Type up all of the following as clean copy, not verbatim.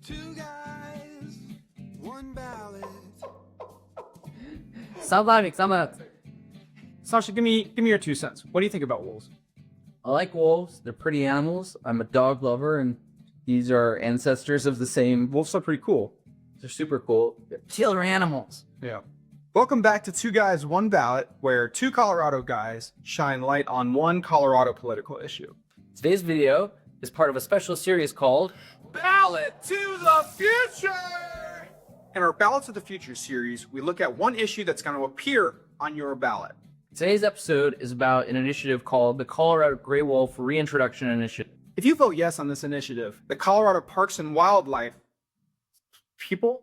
Two guys, one ballot. Stop laughing. Stop laughing. Sasha, give me your 2 cents. What do you think about wolves? I like wolves. They're pretty animals. I'm a dog lover, and these are ancestors of the same. Wolves are pretty cool. They're super cool. They're killer animals. Yeah. Welcome back to Two Guys, One Ballot, where two Colorado guys shine light on one Colorado political issue. Today's video is part of a special series called Ballot to the Future! In our Ballots of the Future series, we look at one issue that's going to appear on your ballot. Today's episode is about an initiative called the Colorado Gray Wolf Reintroduction Initiative. If you vote yes on this initiative, the Colorado Parks and Wildlife People.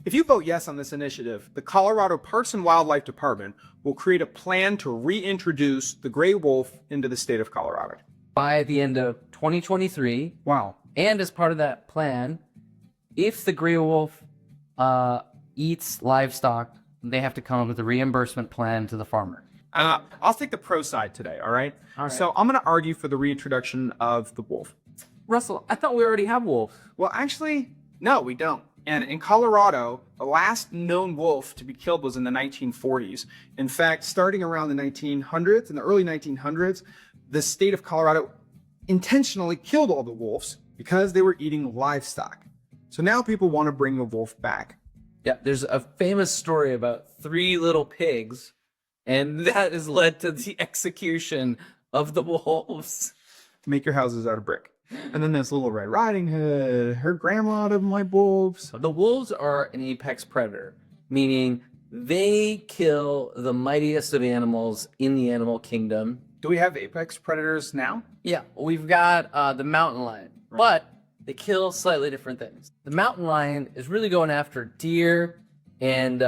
If you vote yes on this initiative, the Colorado Parks and Wildlife Department will create a plan to reintroduce the gray wolf into the state of Colorado. By the end of 2023, Wow. and as part of that plan, if the gray wolf eats livestock, they have to come up with a reimbursement plan to the farmer. I'll take the pro side today, all right? All right. So I'm going to argue for the reintroduction of the wolf. Russell, I thought we already have wolves. Well, actually, no, we don't. And in Colorado, the last known wolf to be killed was in the 1940s. In fact, starting around the 1900s, in the early 1900s, the state of Colorado intentionally killed all the wolves because they were eating livestock. So now people want to bring the wolf back. Yeah, there's a famous story about 3 little pigs, and that has led to the execution of the wolves. Make your houses out of brick. And then there's Little Red Riding Hood. Her grandma didn't like wolves. The wolves are an apex predator, meaning they kill the mightiest of animals in the animal kingdom. Do we have apex predators now? Yeah, we've got the mountain lion, but they kill slightly different things. The mountain lion is really going after deer and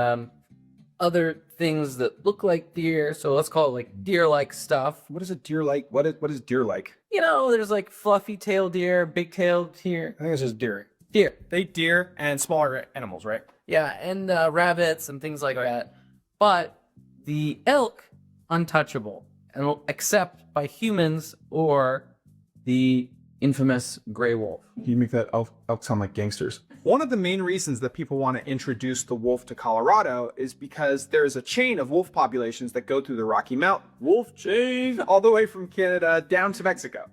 other things that look like deer. So let's call it like deer-like stuff. What is a deer like? What is deer like? You know, there's like fluffy-tailed deer, big-tailed deer. I think it's just deer. Deer. They eat deer and smaller animals, right? Yeah, and rabbits and things like that. But the elk, untouchable, and except by humans or the infamous gray wolf. You make that elk sound like gangsters. One of the main reasons that people want to introduce the wolf to Colorado is because there's a chain of wolf populations that go through the Rocky Mountain. Wolf chain! All the way from Canada down to Mexico.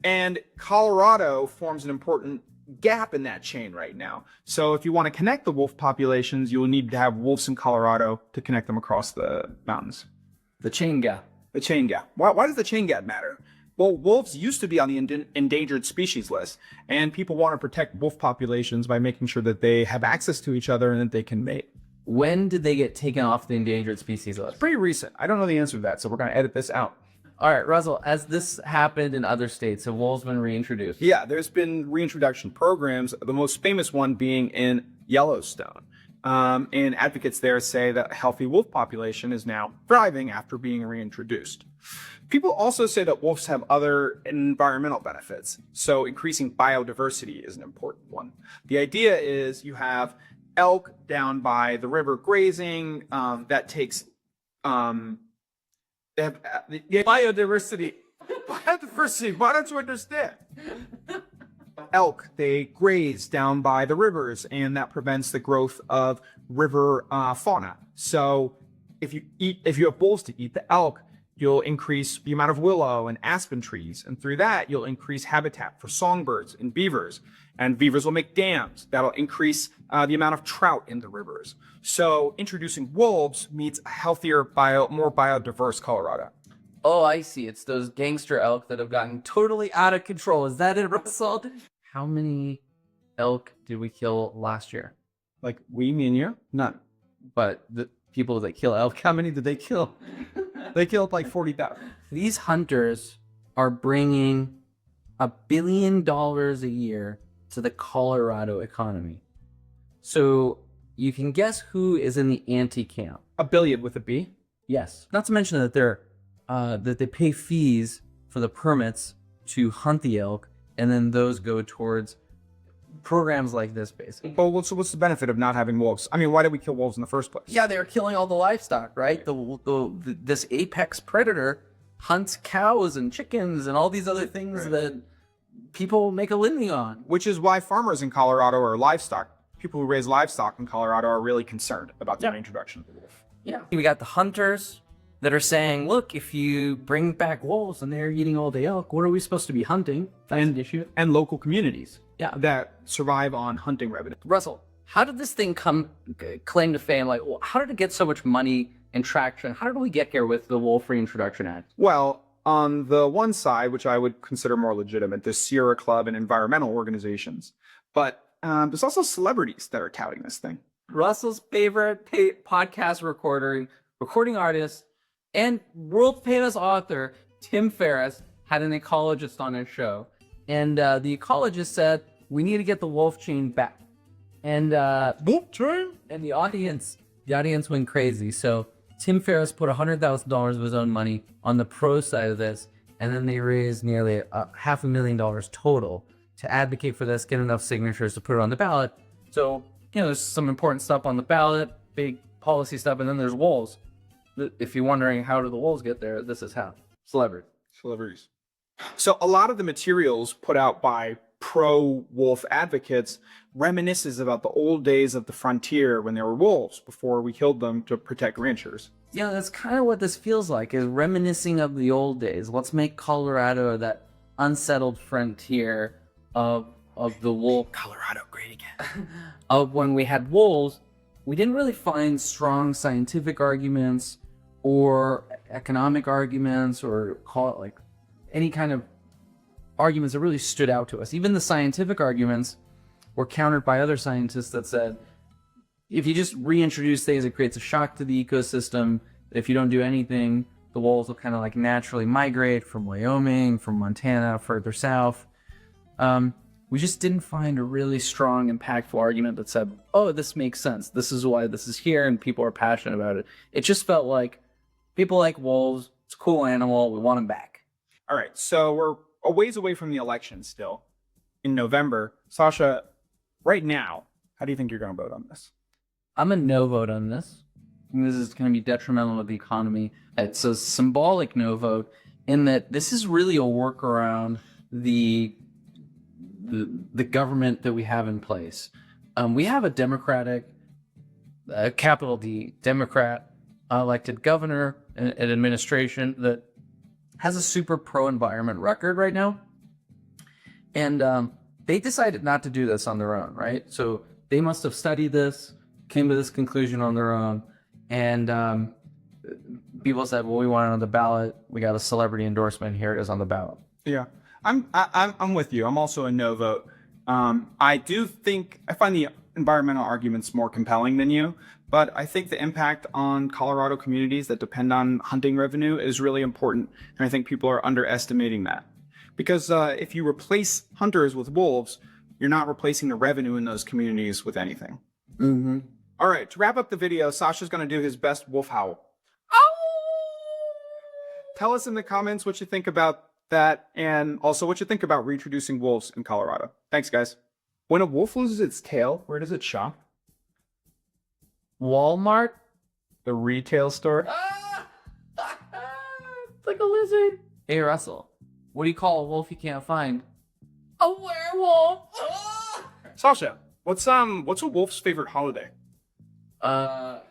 And Colorado forms an important gap in that chain right now. So if you want to connect the wolf populations, you will need to have wolves in Colorado to connect them across the mountains. The chain gap. The chain gap. Why does the chain gap matter? Well, wolves used to be on the endangered species list, and people want to protect wolf populations by making sure that they have access to each other and that they can mate. When did they get taken off the endangered species list? Pretty recent. I don't know the answer to that, so we're going to edit this out. All right, Russell, has this happened in other states? Have wolves been reintroduced? Yeah, there's been reintroduction programs, the most famous one being in Yellowstone. And advocates there say that a healthy wolf population is now thriving after being reintroduced. People also say that wolves have other environmental benefits. So increasing biodiversity is an important one. The idea is you have elk down by the river grazing. That takes they have biodiversity. Biodiversity. Why don't you understand? Elk, they graze down by the rivers, and that prevents the growth of river fauna. So if you have bulls to eat the elk, you'll increase the amount of willow and aspen trees, and through that you'll increase habitat for songbirds and beavers, and beavers will make dams that'll increase the amount of trout in the rivers. So introducing wolves means a healthier, more biodiverse Colorado. Oh, I see. It's those gangster elk that have gotten totally out of control. Is that it, Russell? How many elk did we kill last year? Like me and you? None. But the people that kill elk, how many did they kill? They killed like 40,000. These hunters are bringing $1 billion a year to the Colorado economy. So you can guess who is in the anti-camp. $1 billion with a B? Yes. Not to mention that they pay fees for the permits to hunt the elk, and then those go towards programs like this, basically. Well, so what's the benefit of not having wolves? I mean, why did we kill wolves in the first place? Yeah, they were killing all the livestock, right? This apex predator hunts cows and chickens and all these other things that people make a living on. Which is why farmers in Colorado or livestock, people who raise livestock in Colorado are really concerned about the reintroduction of the wolf. Yeah. We got the hunters that are saying, look, if you bring back wolves and they're eating all the elk, what are we supposed to be hunting? That's an issue. And local communities Yeah. that survive on hunting revenue. Russell, how did this thing claim to fame? Like, how did it get so much money and traction? How did we get here with the Wolf Reintroduction Act? Well, on the one side, which I would consider more legitimate, the Sierra Club and environmental organizations. But there's also celebrities that are touting this thing. Russell's favorite podcast recording artist, and world famous author Tim Ferriss had an ecologist on his show. And the ecologist said, we need to get the wolf chain back. And and the audience went crazy. So Tim Ferriss put $100,000 of his own money on the pro side of this, and then they raised nearly $500,000 total to advocate for this, get enough signatures to put it on the ballot. So, there's some important stuff on the ballot, big policy stuff, and then there's wolves. If you're wondering how do the wolves get there, this is how. Celebrities. So a lot of the materials put out by pro-wolf advocates reminisces about the old days of the frontier when there were wolves before we killed them to protect ranchers. Yeah, that's kind of what this feels like, is reminiscing of the old days. Let's make Colorado that unsettled frontier of the wolf. Colorado, great again. Of when we had wolves, we didn't really find strong scientific arguments or economic arguments, or call it like any kind of arguments that really stood out to us. Even the scientific arguments were countered by other scientists that said, if you just reintroduce things, it creates a shock to the ecosystem. If you don't do anything, the wolves will kind of like naturally migrate from Wyoming, from Montana, further south. We just didn't find a really strong, impactful argument that said, oh, this makes sense. This is why this is here, and people are passionate about it. It just felt like people like wolves. It's a cool animal. We want them back. All right, so we're a ways away from the election still in November. Sasha, right now, how do you think you're going to vote on this? I'm a no vote on this. I think this is going to be detrimental to the economy. It's a symbolic no vote in that this is really a workaround the government that we have in place. We have a Democratic, capital D, Democrat elected governor and administration that has a super pro-environment record right now. And they decided not to do this on their own, right? So they must have studied this, came to this conclusion on their own. And people said, well, we want it on the ballot. We got a celebrity endorsement. Here it is on the ballot. Yeah, I'm with you. I'm also a no vote. I find the environmental arguments more compelling than you, but I think the impact on Colorado communities that depend on hunting revenue is really important, and I think people are underestimating that. Because if you replace hunters with wolves, you're not replacing the revenue in those communities with anything. Mm-hmm. All right, to wrap up the video, Sasha's going to do his best wolf howl. Tell us in the comments what you think about that, and also what you think about reintroducing wolves in Colorado. Thanks, guys. When a wolf loses its tail, where does it shop? Walmart? The retail store? It's like a lizard. Hey, Russell, what do you call a wolf you can't find? A werewolf. Sasha, what's a wolf's favorite holiday? Halloween.